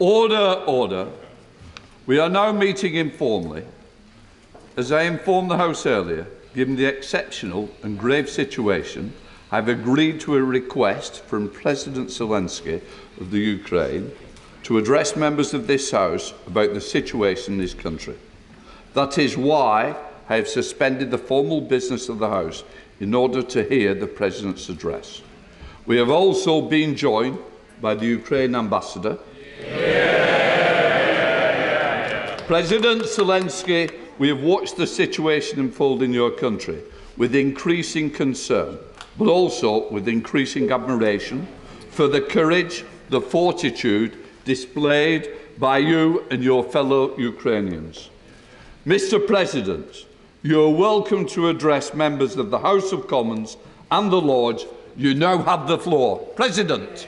Order, order. We are now meeting informally. As I informed the House earlier, given the exceptional and grave situation, I have agreed to a request from President Zelensky of the Ukraine to address members of this House about the situation in his country. That is why I have suspended the formal business of the House in order to hear the President's address. We have also been joined by the Ukraine Ambassador. President Zelensky, we have watched the situation unfold in your country with increasing concern, but also with increasing admiration for the courage, the fortitude displayed by you and your fellow Ukrainians. Mr. President, you are welcome to address members of the House of Commons and the Lords. You now have the floor. President.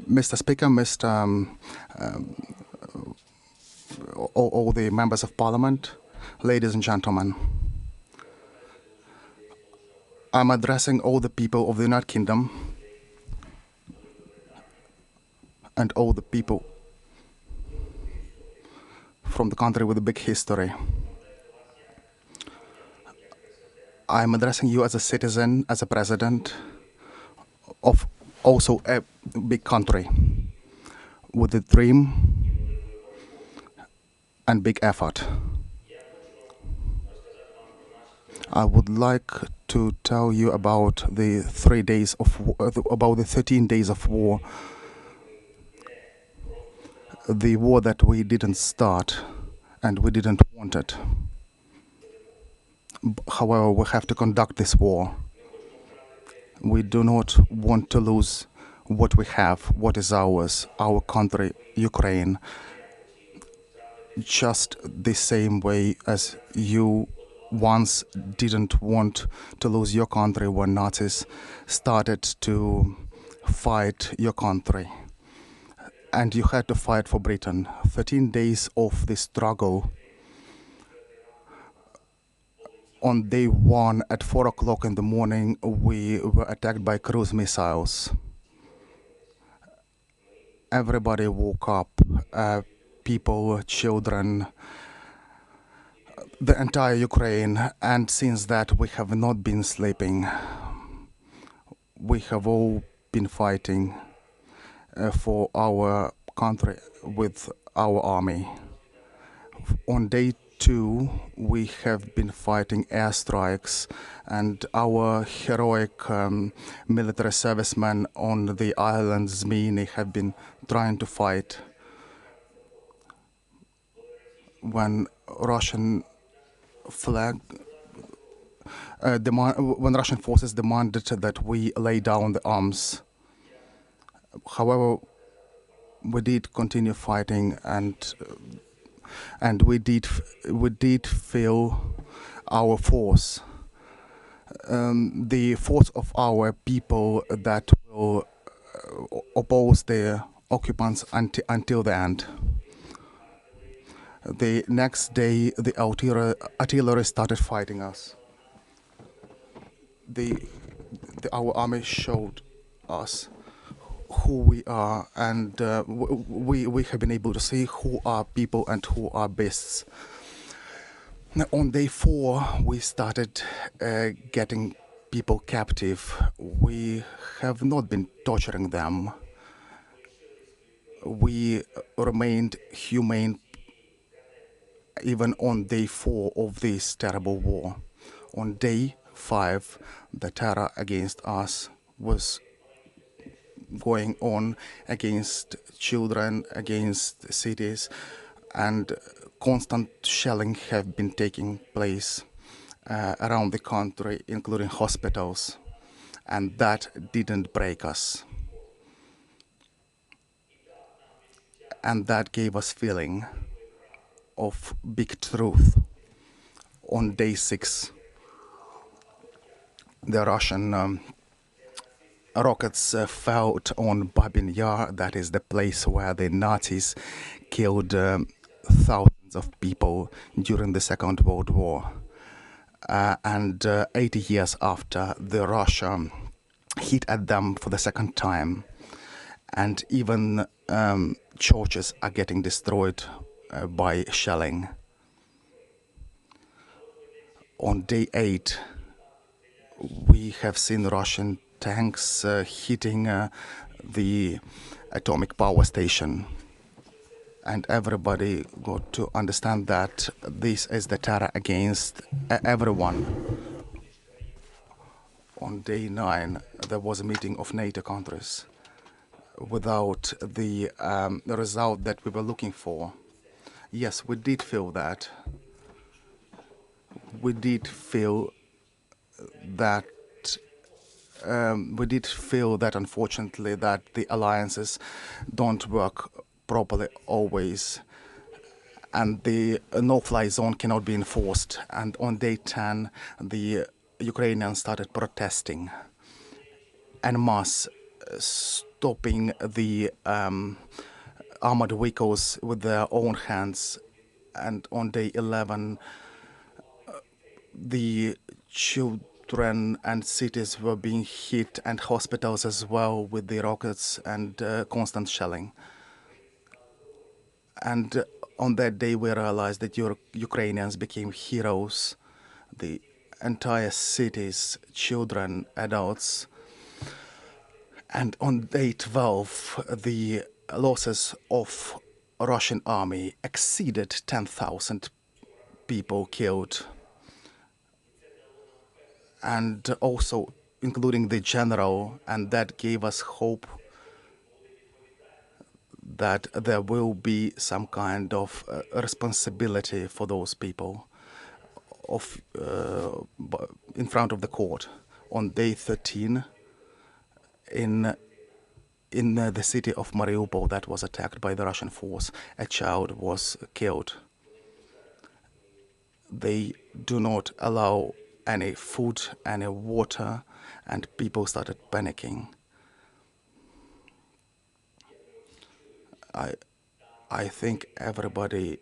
Mr. Speaker, all the members of Parliament, ladies and gentlemen, I'm addressing all the people of the United Kingdom and all the people from the country with a big history. I'm addressing you as a citizen, as a president of also a big country with a dream and big effort. I would like to tell you about the 13 days of war. The war that we didn't start and we didn't want it. However, we have to conduct this war. We do not want to lose what we have, what is ours, our country, Ukraine, just the same way as you once didn't want to lose your country when Nazis started to fight your country. And you had to fight for Britain. 13 days of the struggle. On day 1 at 4 o'clock in the morning, we were attacked by cruise missiles. Everybody woke up, people, children, the entire Ukraine, and since that we have not been sleeping. We have all been fighting for our country with our army. On day 2, we have been fighting airstrikes, and our heroic military servicemen on the island Zminy have been trying to fight when Russian forces demanded that we lay down the arms. However, we did continue fighting, and we did feel our force, the force of our people that will oppose the occupants until the end. The next day, the artillery started fighting us. Our army showed us who we are, and we have been able to see who are people and who are beasts. Now, on day 4, we started getting people captive. We have not been torturing them. We remained humane even on day 4 of this terrible war. On day 5, the terror against us was going on against children, against cities, and constant shelling have been taking place around the country, including hospitals, and that didn't break us. And that gave us feeling of big truth. On day 6, the Russian rockets fell on Babin Yar, that is the place where the Nazis killed thousands of people during the Second World War. And 80 years after, the Russia hit at them for the second time, and even churches are getting destroyed by shelling. On day 8, we have seen Russian tanks hitting the atomic power station. And everybody got to understand that this is the terror against everyone. On day 9, there was a meeting of NATO countries without the result that we were looking for. Yes, we did feel that. We did feel that unfortunately that the alliances don't work properly always, and the no-fly zone cannot be enforced. And on day 10, the Ukrainians started protesting en masse, stopping the armored vehicles with their own hands. And on day 11, the children and cities were being hit, and hospitals as well, with the rockets and constant shelling. And on that day, we realized that Ukrainians became heroes. The entire cities, children, adults. And on day 12, the losses of Russian army exceeded 10,000 people killed. And also including the general, and that gave us hope that there will be some kind of responsibility for those people in front of the court. On day 13, in the city of Mariupol that was attacked by the Russian force, a child was killed. They do not allow any food, any water, and people started panicking. I think everybody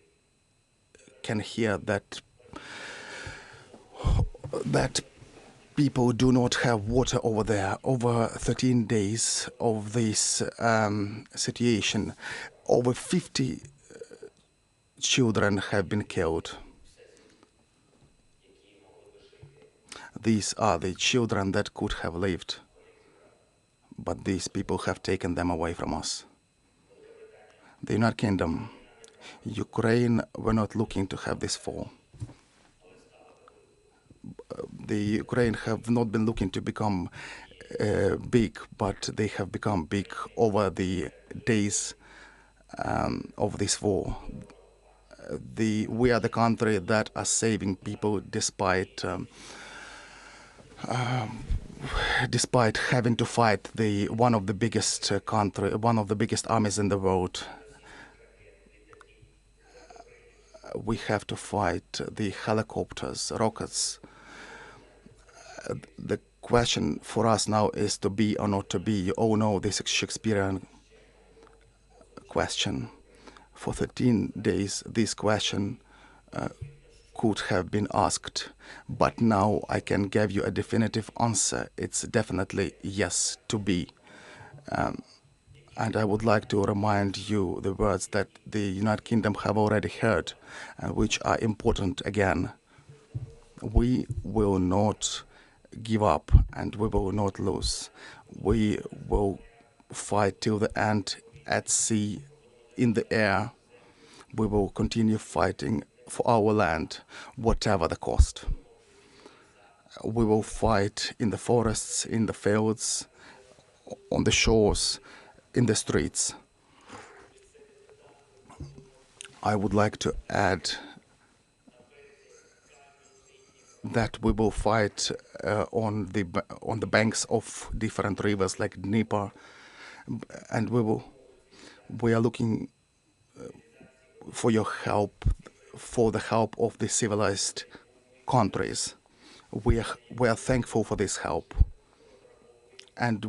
can hear that people do not have water over there. Over 13 days of this situation, over 50 children have been killed. These are the children that could have lived, but these people have taken them away from us. The United Kingdom, Ukraine were not looking to have this fall. The Ukraine have not been looking to become big, but they have become big over the days of this war. We are the country that are saving people despite having to fight one of the biggest armies in the world. We have to fight the helicopters, rockets. The question for us now is to be or not to be. You all know this Shakespearean question. For 13 days, this question could have been asked, but now I can give you a definitive answer. It's definitely yes, to be. And I would like to remind you the words that the United Kingdom have already heard, which are important again. We will not give up, and we will not lose. We will fight till the end, at sea, in the air. We will continue fighting for our land, whatever the cost. We will fight in the forests, in the fields, on the shores, in the streets. I would like to add that we will fight on the banks of different rivers like Dnieper, and we are looking for your help, for the help of the civilized countries. We are thankful for this help, and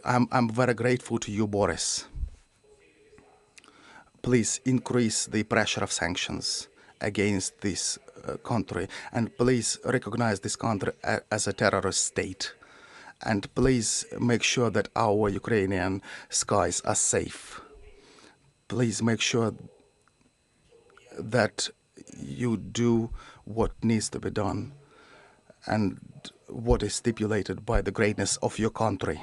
I'm very grateful to you, Boris. Please increase the pressure of sanctions against this country, and please recognize this country as a terrorist state. And please make sure that our Ukrainian skies are safe. Please make sure that you do what needs to be done and what is stipulated by the greatness of your country.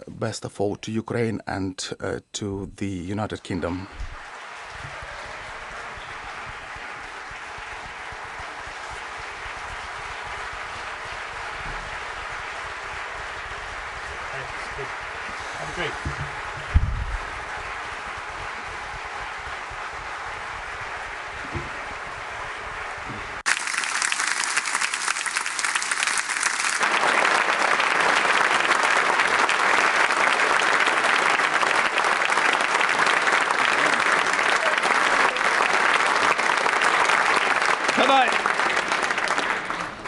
Best of all to Ukraine and to the United Kingdom. Have a drink.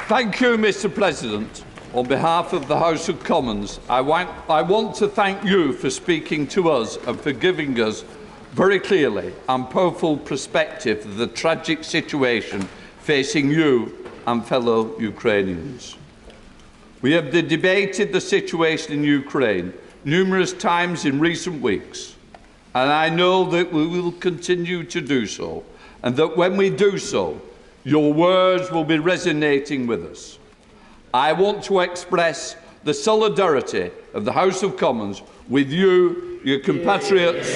Thank you, Mr. President. On behalf of the House of Commons, I want to thank you for speaking to us and for giving us very clearly and powerful perspective of the tragic situation facing you and fellow Ukrainians. We have debated the situation in Ukraine numerous times in recent weeks, and I know that we will continue to do so, and that when we do so, your words will be resonating with us. I want to express the solidarity of the House of Commons with you, your compatriots,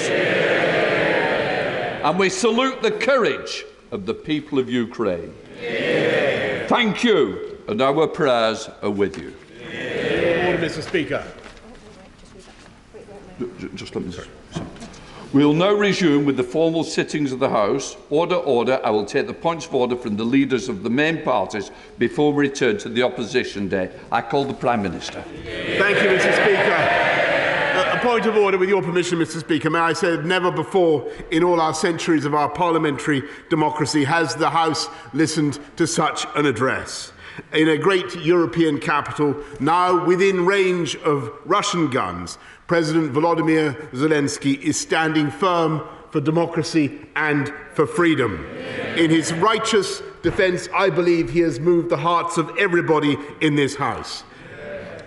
and we salute the courage of the people of Ukraine. Thank you, and our prayers are with you. Order, Mr. Speaker. Just let me say. We will now resume with the formal sittings of the House. Order, order. I will take the points of order from the leaders of the main parties before we return to the opposition day. I call the Prime Minister. Thank you, Mr. Speaker. A point of order, with your permission, Mr. Speaker. May I say that never before in all our centuries of our parliamentary democracy has the House listened to such an address. In a great European capital, now within range of Russian guns, President Volodymyr Zelensky is standing firm for democracy and for freedom. In his righteous defence, I believe he has moved the hearts of everybody in this House.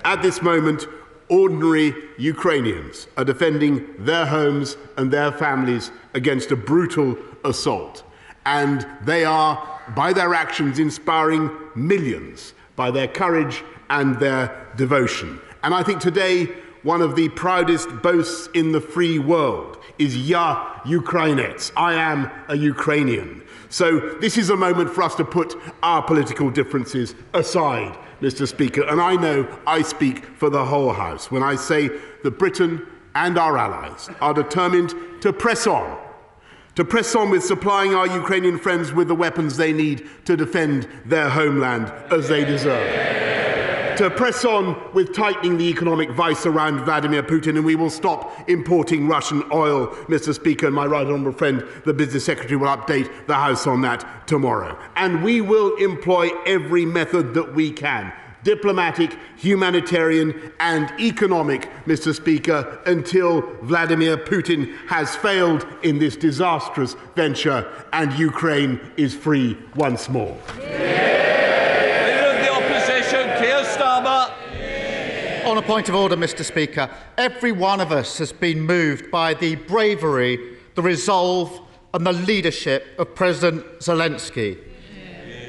At this moment, ordinary Ukrainians are defending their homes and their families against a brutal assault. And they are, by their actions, inspiring millions by their courage and their devotion. And I think today, one of the proudest boasts in the free world is "Ya Ukrainets," I am a Ukrainian. So this is a moment for us to put our political differences aside, Mr. Speaker, and I know I speak for the whole House when I say that Britain and our allies are determined to press on with supplying our Ukrainian friends with the weapons they need to defend their homeland as they deserve. To press on with tightening the economic vice around Vladimir Putin, and we will stop importing Russian oil, Mr. Speaker, and my right honourable friend, the Business Secretary, will update the House on that tomorrow. And we will employ every method that we can, diplomatic, humanitarian and economic, Mr. Speaker, until Vladimir Putin has failed in this disastrous venture and Ukraine is free once more. Keir Starmer. On a point of order, Mr. Speaker, every one of us has been moved by the bravery, the resolve and the leadership of President Zelensky.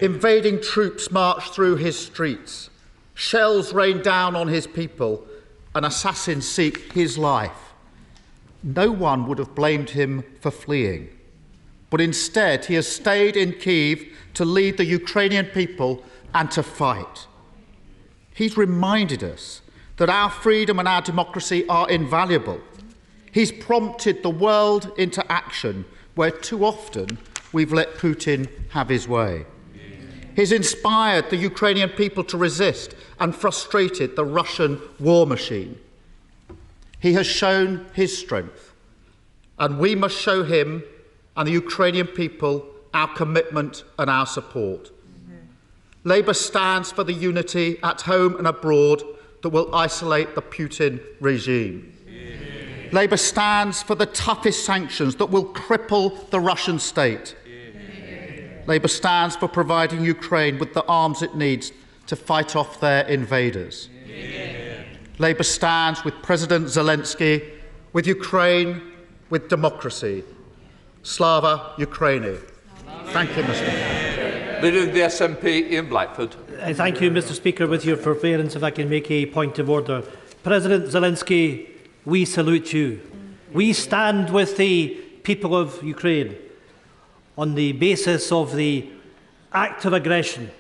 Invading troops march through his streets, shells rain down on his people, and assassins seek his life. No one would have blamed him for fleeing. but instead he has stayed in Kyiv to lead the Ukrainian people and to fight. He's reminded us that our freedom and our democracy are invaluable. He's prompted the world into action where too often we've let Putin have his way. He's inspired the Ukrainian people to resist and frustrated the Russian war machine. He has shown his strength, and we must show him and the Ukrainian people our commitment and our support. Labour stands for the unity at home and abroad that will isolate the Putin regime. Labour stands for the toughest sanctions that will cripple the Russian state. Labour stands for providing Ukraine with the arms it needs to fight off their invaders. Labour stands with President Zelensky, with Ukraine, with democracy. Slava Ukraini. Thank you, Mr. Leader of the SNP, Ian Blackford. Thank you, Mr. Speaker. With your forbearance, if I can make a point of order. President Zelensky, we salute you. We stand with the people of Ukraine on the basis of the act of aggression,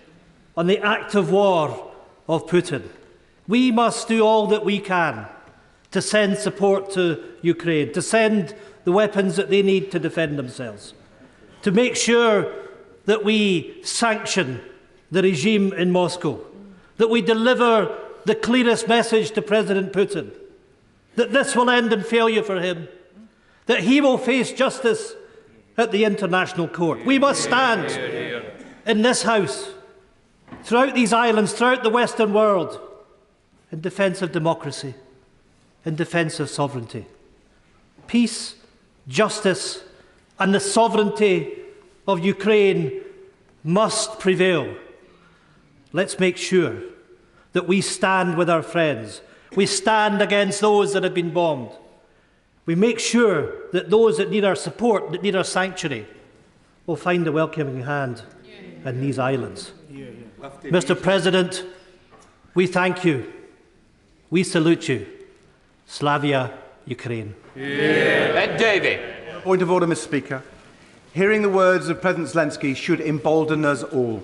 on the act of war of Putin. We must do all that we can to send support to Ukraine, to send the weapons that they need to defend themselves, to make sure that we sanction the regime in Moscow, that we deliver the clearest message to President Putin, that this will end in failure for him, that he will face justice at the International Court. We must stand in this House, throughout these islands, throughout the Western world, in defence of democracy, in defence of sovereignty. Peace, justice and the sovereignty of Ukraine must prevail. Let's make sure that we stand with our friends. We stand against those that have been bombed. We make sure that those that need our support, that need our sanctuary, will find a welcoming hand in these islands. Mr. President, we thank you. We salute you. Slavia Ukraine. Ed Davey. Point of order, Mr. Speaker. Hearing the words of President Zelensky should embolden us all.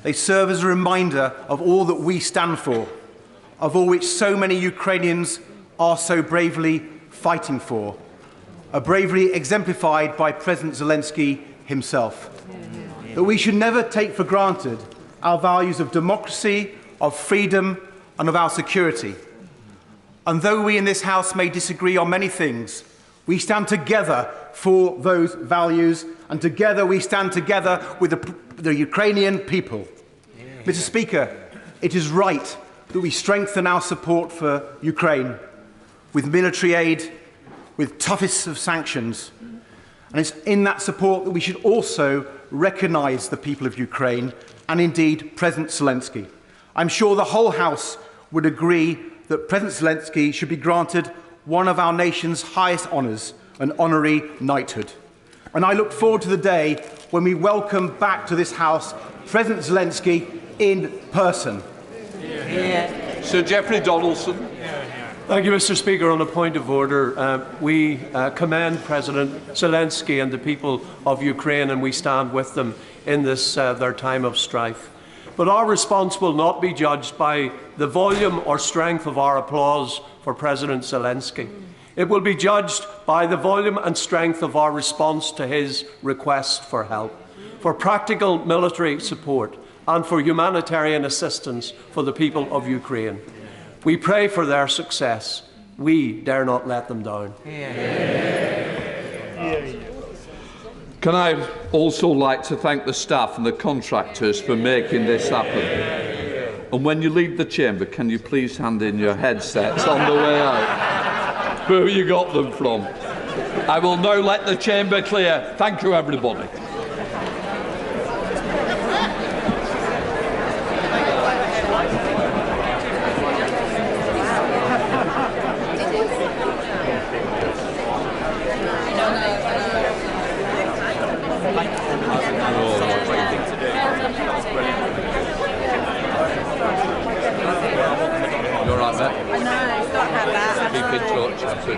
They serve as a reminder of all that we stand for, of all which so many Ukrainians are so bravely fighting for, a bravery exemplified by President Zelensky himself. That we should never take for granted our values of democracy, of freedom and of our security. And though we in this House may disagree on many things, we stand together for those values, and together we stand together with the Ukrainian people. Mr. Speaker, it is right that we strengthen our support for Ukraine with military aid, with toughest of sanctions. And it's in that support that we should also recognise the people of Ukraine and indeed President Zelensky. I'm sure the whole House would agree that President Zelensky should be granted one of our nation's highest honours, an honorary knighthood. And I look forward to the day when we welcome back to this House President Zelensky in person. Sir Geoffrey Donaldson. Thank you, Mr. Speaker. On a point of order, we commend President Zelensky and the people of Ukraine, and we stand with them in this their time of strife. But our response will not be judged by the volume or strength of our applause for President Zelensky. It will be judged by the volume and strength of our response to his request for help, for practical military support and for humanitarian assistance for the people of Ukraine. We pray for their success. We dare not let them down. Can I also like to thank the staff and the contractors for making this happen? And when you leave the chamber, can you please hand in your headsets on the way out? Where you got them from? I will now let the chamber clear. Thank you, everybody.